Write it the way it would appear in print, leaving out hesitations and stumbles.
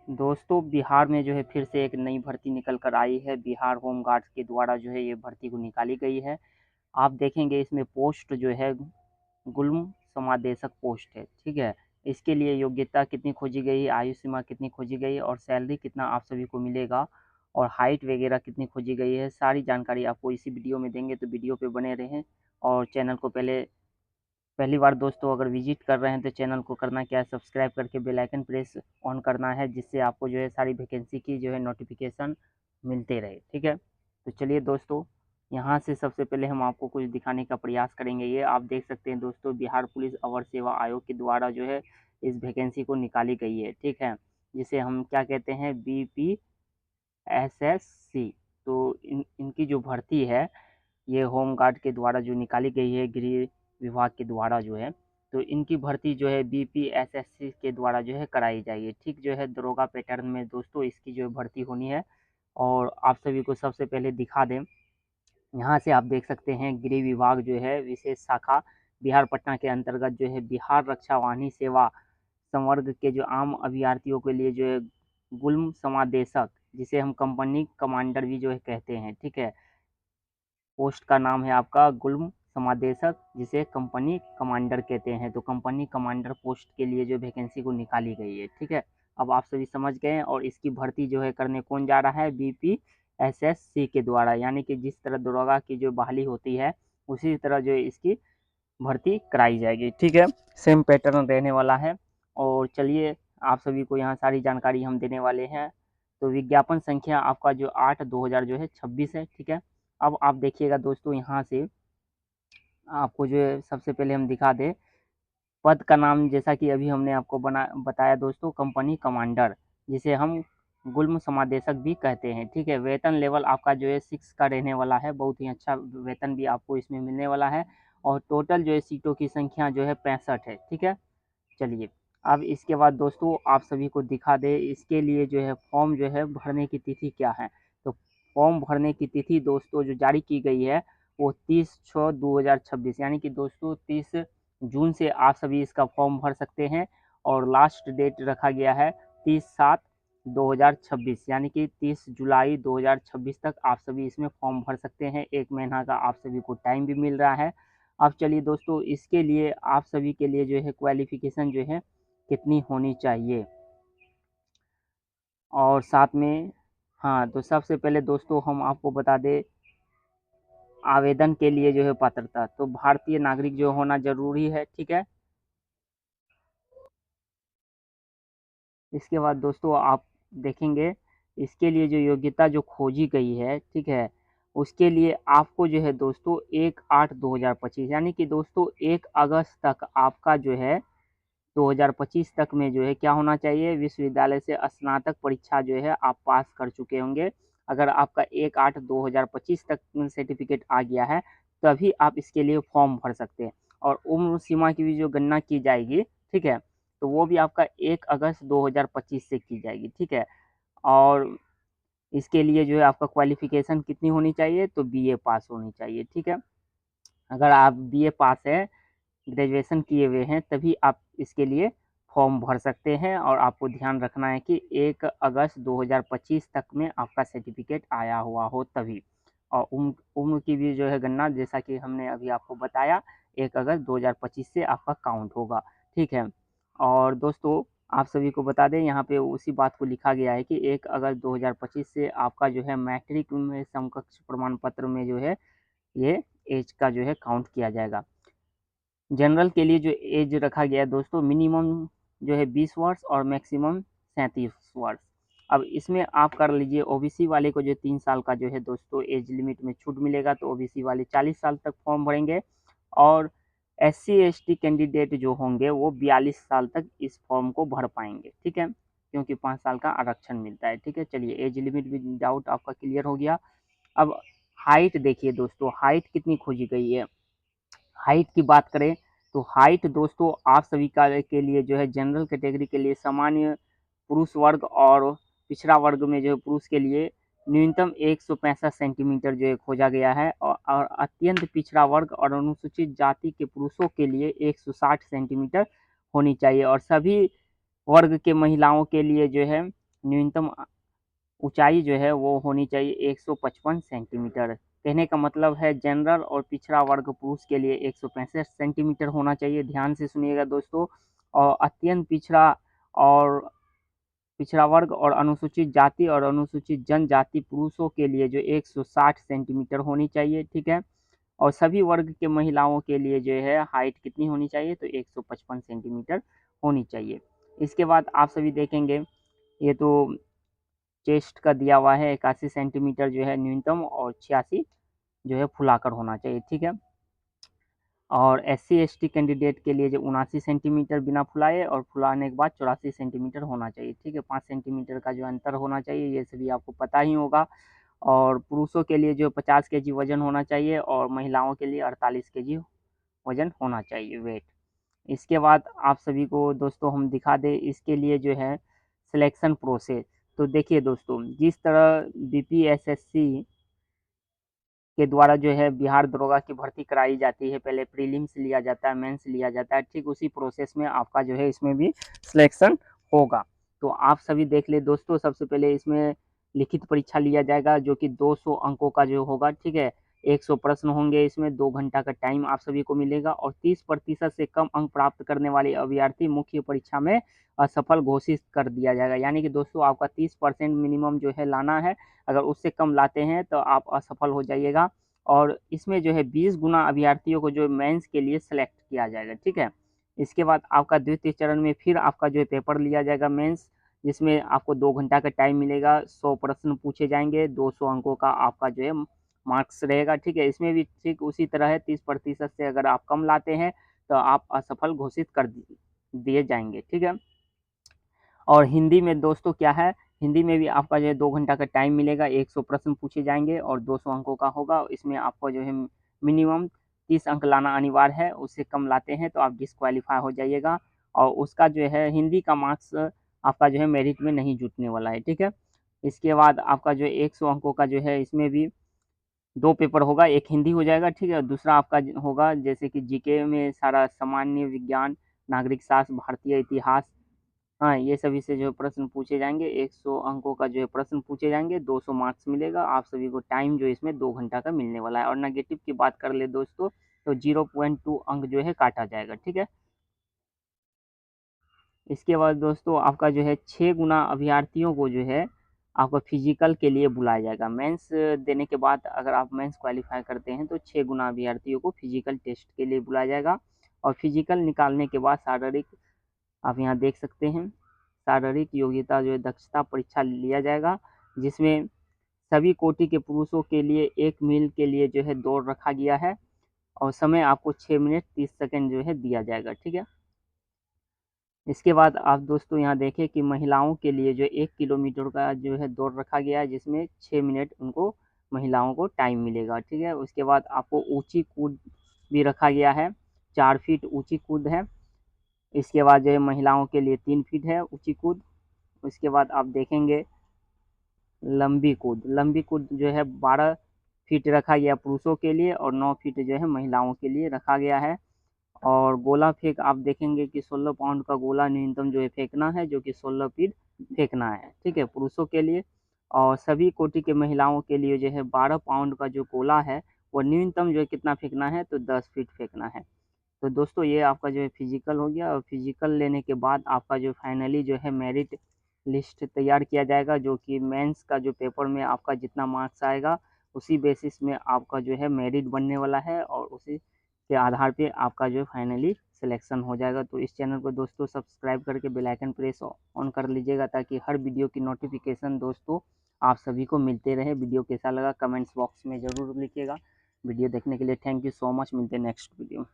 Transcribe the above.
दोस्तों बिहार में जो है फिर से एक नई भर्ती निकल कर आई है। बिहार होम गार्ड्स के द्वारा जो है ये भर्ती को निकाली गई है। आप देखेंगे इसमें पोस्ट जो है गुल्म समादेशक पोस्ट है, ठीक है। इसके लिए योग्यता कितनी खोजी गई, आयु सीमा कितनी खोजी गई और सैलरी कितना आप सभी को मिलेगा और हाइट वगैरह कितनी खोजी गई है, सारी जानकारी आपको इसी वीडियो में देंगे। तो वीडियो पे बने रहें और चैनल को पहली बार दोस्तों अगर विजिट कर रहे हैं तो चैनल को करना क्या है, सब्सक्राइब करके बेल आइकन प्रेस ऑन करना है, जिससे आपको जो है सारी वैकेंसी की जो है नोटिफिकेशन मिलते रहे, ठीक है। तो चलिए दोस्तों, यहाँ से सबसे पहले हम आपको कुछ दिखाने का प्रयास करेंगे। ये आप देख सकते हैं दोस्तों, बिहार पुलिस अवर सेवा आयोग के द्वारा जो है इस वैकेंसी को निकाली गई है, ठीक है, जिसे हम क्या कहते हैं, BPSSC। तो इनकी जो भर्ती है ये होम गार्ड के द्वारा जो निकाली गई है, गृह विभाग के द्वारा जो है, तो इनकी भर्ती जो है BPSSC के द्वारा जो है कराई जाएगी, ठीक। जो है दरोगा पैटर्न में दोस्तों इसकी जो भर्ती होनी है। और आप सभी को सबसे पहले दिखा दें, यहाँ से आप देख सकते हैं गृह विभाग जो है विशेष शाखा बिहार पटना के अंतर्गत जो है बिहार रक्षा वाहिनी सेवा संवर्ग के जो आम अभ्यर्थियों के लिए जो है गुल्म समादेशक, जिसे हम कंपनी कमांडर भी जो है कहते हैं, ठीक है। पोस्ट का नाम है आपका गुल्म समादेशक, जिसे कंपनी कमांडर कहते हैं। तो कंपनी कमांडर पोस्ट के लिए जो वैकेंसी को निकाली गई है, ठीक है। अब आप सभी समझ गए हैं। और इसकी भर्ती जो है करने कौन जा रहा है, BPSSC के द्वारा, यानी कि जिस तरह दरोगा की जो बहाली होती है उसी तरह जो है इसकी भर्ती कराई जाएगी, ठीक है। सेम पैटर्न रहने वाला है। और चलिए आप सभी को यहाँ सारी जानकारी हम देने वाले हैं। तो विज्ञापन संख्या आपका जो 8/2000 जो है 26 है, ठीक है। अब आप देखिएगा दोस्तों, यहाँ से आपको जो है सबसे पहले हम दिखा दें पद का नाम, जैसा कि अभी हमने आपको बताया दोस्तों, कंपनी कमांडर, जिसे हम गुल्म समादेशक भी कहते हैं, ठीक है। वेतन लेवल आपका जो है 6 का रहने वाला है, बहुत ही अच्छा वेतन भी आपको इसमें मिलने वाला है। और टोटल जो है सीटों की संख्या जो है 65 है, ठीक है। चलिए, अब इसके बाद दोस्तों आप सभी को दिखा दें इसके लिए जो है फॉर्म जो है भरने की तिथि क्या है। तो फॉर्म भरने की तिथि दोस्तों जो जारी की गई है वो 30/6/2026, यानी कि दोस्तों 30 जून से आप सभी इसका फॉर्म भर सकते हैं। और लास्ट डेट रखा गया है 30/7/2026, यानी कि 30 जुलाई 2026 तक आप सभी इसमें फॉर्म भर सकते हैं। 1 महीना का आप सभी को टाइम भी मिल रहा है। अब चलिए दोस्तों, इसके लिए आप सभी के लिए जो है क्वालिफिकेशन जो है कितनी होनी चाहिए और साथ में, हाँ, तो सबसे पहले दोस्तों हम आपको बता दें आवेदन के लिए जो है पात्रता, तो भारतीय नागरिक जो होना जरूरी है, ठीक है। इसके बाद दोस्तों आप देखेंगे इसके लिए जो योग्यता जो खोजी गई है, ठीक है, उसके लिए आपको जो है दोस्तों 1/8/2025, यानी कि दोस्तों 1 अगस्त तक आपका जो है 2025 तक में जो है क्या होना चाहिए, विश्वविद्यालय से स्नातक परीक्षा जो है आप पास कर चुके होंगे। अगर आपका 1/8/2025 तक सर्टिफिकेट आ गया है तभी आप इसके लिए फॉर्म भर सकते हैं। और उम्र सीमा की भी जो गणना की जाएगी, ठीक है, तो वो भी आपका 1 अगस्त 2025 से की जाएगी, ठीक है। और इसके लिए जो है आपका क्वालिफिकेशन कितनी होनी चाहिए, तो BA पास होनी चाहिए, ठीक है। अगर आप BA पास है, ग्रेजुएशन किए हुए हैं, तभी आप इसके लिए फॉर्म भर सकते हैं। और आपको ध्यान रखना है कि 1 अगस्त 2025 तक में आपका सर्टिफिकेट आया हुआ हो तभी। और उम्र की भी जो है गणना, जैसा कि हमने अभी आपको बताया, 1 अगस्त 2025 से आपका काउंट होगा, ठीक है। और दोस्तों आप सभी को बता दें, यहाँ पे उसी बात को लिखा गया है कि 1 अगस्त 2025 से आपका जो है मैट्रिक में समकक्ष प्रमाण पत्र में जो है ये एज का जो है काउंट किया जाएगा। जनरल के लिए जो एज रखा गया है दोस्तों, मिनिमम जो है 20 वर्ष और मैक्सिमम 37 वर्ष। अब इसमें आप कर लीजिए, ओबीसी वाले को जो 3 साल का जो है दोस्तों एज लिमिट में छूट मिलेगा, तो ओबीसी वाले 40 साल तक फॉर्म भरेंगे। और SC ST कैंडिडेट जो होंगे वो 42 साल तक इस फॉर्म को भर पाएंगे, ठीक है, क्योंकि 5 साल का आरक्षण मिलता है, ठीक है। चलिए, एज लिमिट भी डाउट आपका क्लियर हो गया। अब हाइट देखिए दोस्तों, हाइट कितनी खोजी गई है। हाइट की बात करें तो हाइट दोस्तों आप सभी का के लिए जो है जनरल कैटेगरी के लिए सामान्य पुरुष वर्ग और पिछड़ा वर्ग में जो है पुरुष के लिए न्यूनतम 165 सेंटीमीटर जो है खोजा गया है। और अत्यंत पिछड़ा वर्ग और अनुसूचित जाति के पुरुषों के लिए 160 सेंटीमीटर होनी चाहिए। और सभी वर्ग के महिलाओं के लिए जो है न्यूनतम ऊंचाई जो है वो होनी चाहिए 155 सेंटीमीटर। कहने का मतलब है जनरल और पिछड़ा वर्ग पुरुष के लिए 165 सेंटीमीटर होना चाहिए। ध्यान से सुनिएगा दोस्तों। और अत्यंत और पिछड़ा वर्ग और अनुसूचित जाति और अनुसूचित जनजाति पुरुषों के लिए जो 160 सेंटीमीटर होनी चाहिए, ठीक है। और सभी वर्ग के महिलाओं के लिए जो है हाइट कितनी होनी चाहिए, तो 155 सेंटीमीटर होनी चाहिए। इसके बाद आप सभी देखेंगे, ये तो चेस्ट का दिया हुआ है 81 सेंटीमीटर जो है न्यूनतम, और 86 जो है फुलाकर होना चाहिए, ठीक है। और SC ST कैंडिडेट के लिए जो 79 सेंटीमीटर बिना फुलाए, और फुलाने के बाद 84 सेंटीमीटर होना चाहिए, ठीक है। 5 सेंटीमीटर का जो अंतर होना चाहिए, ये सभी आपको पता ही होगा। और पुरुषों के लिए जो 50 केजी वजन होना चाहिए, और महिलाओं के लिए 48 केजी वजन होना चाहिए, वेट। इसके बाद आप सभी को दोस्तों हम दिखा दें इसके लिए जो है सिलेक्शन प्रोसेस। तो देखिए दोस्तों, जिस तरह BPSSC के द्वारा जो है बिहार दरोगा की भर्ती कराई जाती है, पहले प्रीलिम्स लिया जाता है, मेंस लिया जाता है, ठीक उसी प्रोसेस में आपका जो है इसमें भी सिलेक्शन होगा। तो आप सभी देख ले दोस्तों, सबसे पहले इसमें लिखित परीक्षा लिया जाएगा जो कि 200 अंकों का जो होगा, ठीक है। 100 प्रश्न होंगे, इसमें 2 घंटा का टाइम आप सभी को मिलेगा, और 30% से कम अंक प्राप्त करने वाले अभ्यर्थी मुख्य परीक्षा में असफल घोषित कर दिया जाएगा। यानी कि दोस्तों आपका 30% मिनिमम जो है लाना है, अगर उससे कम लाते हैं तो आप असफल हो जाइएगा। और इसमें जो है 20 गुना अभ्यर्थियों को जो मेंस के लिए सेलेक्ट किया जाएगा, ठीक है। इसके बाद आपका द्वितीय चरण में फिर आपका जो है पेपर लिया जाएगा मेंस, जिसमें आपको 2 घंटा का टाइम मिलेगा, 100 प्रश्न पूछे जाएंगे, 200 अंकों का आपका जो है मार्क्स रहेगा, ठीक है। इसमें भी ठीक उसी तरह है, 30% से अगर आप कम लाते हैं तो आप असफल घोषित कर दिए जाएंगे, ठीक है। और हिंदी में दोस्तों क्या है, हिंदी में भी आपका जो है 2 घंटा का टाइम मिलेगा, 100 प्रश्न पूछे जाएंगे, और 200 अंकों का होगा। इसमें आपको जो है मिनिमम 30 अंक लाना अनिवार्य है, उससे कम लाते हैं तो आप डिस्क्वालीफाई हो जाइएगा। और उसका जो है हिंदी का मार्क्स आपका जो है मेरिट में नहीं जुटने वाला है, ठीक है। इसके बाद आपका जो 100 अंकों का जो है इसमें भी 2 पेपर होगा, एक हिंदी हो जाएगा, ठीक है। दूसरा आपका होगा जैसे कि जीके में सारा सामान्य विज्ञान, नागरिक शास्त्र, भारतीय इतिहास, हाँ, ये सभी से जो है प्रश्न पूछे जाएंगे। 100 अंकों का जो है प्रश्न पूछे जाएंगे, 200 मार्क्स मिलेगा आप सभी को। टाइम जो इसमें 2 घंटा का मिलने वाला है। और नेगेटिव की बात कर ले दोस्तों, तो 0.2 अंक जो है काटा जाएगा, ठीक है। इसके बाद दोस्तों आपका जो है 6 गुना अभ्यर्थियों को जो है आपका फिजिकल के लिए बुलाया जाएगा। मेंस देने के बाद अगर आप मेंस क्वालिफाई करते हैं तो 6 गुना अभ्यर्थियों को फिजिकल टेस्ट के लिए बुलाया जाएगा। और फिजिकल निकालने के बाद शारीरिक, आप यहाँ देख सकते हैं, शारीरिक योग्यता जो है दक्षता परीक्षा लिया जाएगा, जिसमें सभी कोटि के पुरुषों के लिए 1 मील के लिए जो है दौड़ रखा गया है, और समय आपको 6 मिनट 30 सेकंड जो है दिया जाएगा, ठीक है। इसके बाद आप दोस्तों यहाँ देखें कि महिलाओं के लिए जो 1 किलोमीटर का जो है दौड़ रखा गया है, जिसमें 6 मिनट उनको महिलाओं को टाइम मिलेगा, ठीक है। उसके बाद आपको ऊंची कूद भी रखा गया है, 4 फीट ऊंची कूद है। इसके बाद जो है महिलाओं के लिए 3 फीट है ऊंची कूद। उसके बाद आप देखेंगे लंबी कूद जो है 12 फीट रखा गया पुरुषों के लिए, और 9 फीट जो है महिलाओं के लिए रखा गया है। और गोला फेंक आप देखेंगे कि 16 पाउंड का गोला न्यूनतम जो है फेंकना है, जो कि 16 फीट फेंकना है, ठीक है, पुरुषों के लिए। और सभी कोटि के महिलाओं के लिए जो है 12 पाउंड का जो गोला है, वो न्यूनतम जो है कितना फेंकना है, तो 10 फीट फेंकना है। तो दोस्तों ये आपका जो है फिजिकल हो गया, और फिजिकल लेने के बाद आपका जो फाइनली जो है मेरिट लिस्ट तैयार किया जाएगा, जो कि मेंस का जो पेपर में आपका जितना मार्क्स आएगा उसी बेसिस में आपका जो है मेरिट बनने वाला है, और उसी के आधार पे आपका जो फाइनली सिलेक्शन हो जाएगा। तो इस चैनल को दोस्तों सब्सक्राइब करके बेल आइकन प्रेस ऑन कर लीजिएगा, ताकि हर वीडियो की नोटिफिकेशन दोस्तों आप सभी को मिलते रहे। वीडियो कैसा लगा कमेंट्स बॉक्स में ज़रूर लिखिएगा। वीडियो देखने के लिए थैंक यू सो मच। मिलते हैं नेक्स्ट वीडियो।